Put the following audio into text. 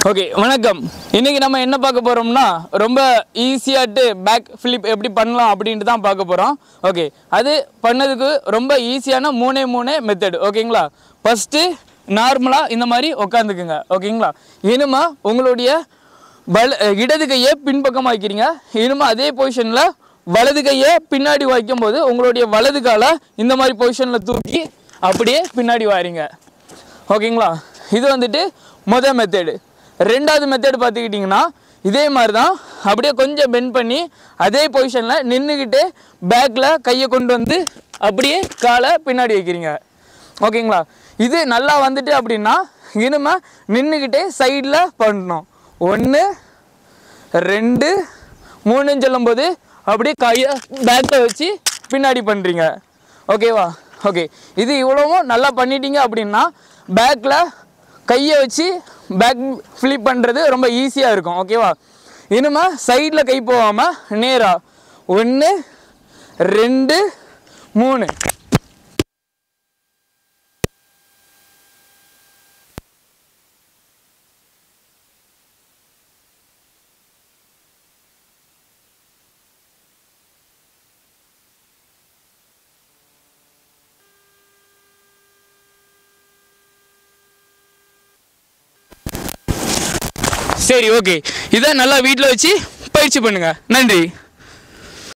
Okay வணக்கம். இன்னைக்கு நம்ம என்ன பார்க்க போறோம்னா ரொம்ப ஈஸியாட்டு பேக் ஃபிளிப் எப்படி பண்ணலாம் அப்படின்ட்டு தான் பார்க்க போறோம். ஓகே, அது பண்ணதுக்கு ரொம்ப ஈஸியான மூணே மெத்தட். ஓகேங்களா? ஃபர்ஸ்ட் நார்மலா இந்த மாதிரி உட்காந்துக்குங்க. ஓகேங்களா? இனிமே உங்களுடைய இடது கையை பின்பக்கமாக வைக்கிறீங்க. இனிமே அதே பொசிஷன்ல வலது கையை பின்னாடி வைக்கும்போது உங்களுடைய வலது காலை இந்த மாதிரி பொசிஷன்ல தூக்கி அப்படியே பின்னாடி வாரீங்க. ஓகேங்களா? இது வந்துட்டு முதல் மெத்தடு. ரெண்டாவது மெத்தட் பார்த்துக்கிட்டிங்கன்னா இதே மாதிரி தான், அப்படியே கொஞ்சம் பெண்ட் பண்ணி அதே பொசிஷனில் நின்றுக்கிட்டு பேக்கில் கையை கொண்டு வந்து அப்படியே காலை பின்னாடி வைக்கிறீங்க. ஓகேங்களா? இது நல்லா வந்துட்டு அப்படின்னா இனிமே நின்றுக்கிட்டே சைடில் பண்ணணும். 1 2 3 சொல்லும்போது அப்படியே கையை பேக்கில் வச்சு பின்னாடி பண்ணுறீங்க. ஓகேவா? ஓகே, இது இவ்வளவும் நல்லா பண்ணிட்டீங்க அப்படின்னா பேக்கில் கையை வச்சு பேக் ஃபிளிப் பண்ணுறது ரொம்ப ஈஸியாக இருக்கும். ஓகேவா? இனிமே சைடில் கை போகாமல் நேராக 1 2 3 சரி. ஓகே, இதை நல்லா வீட்டில் வச்சு பயிற்சி பண்ணுங்கள். நன்றி.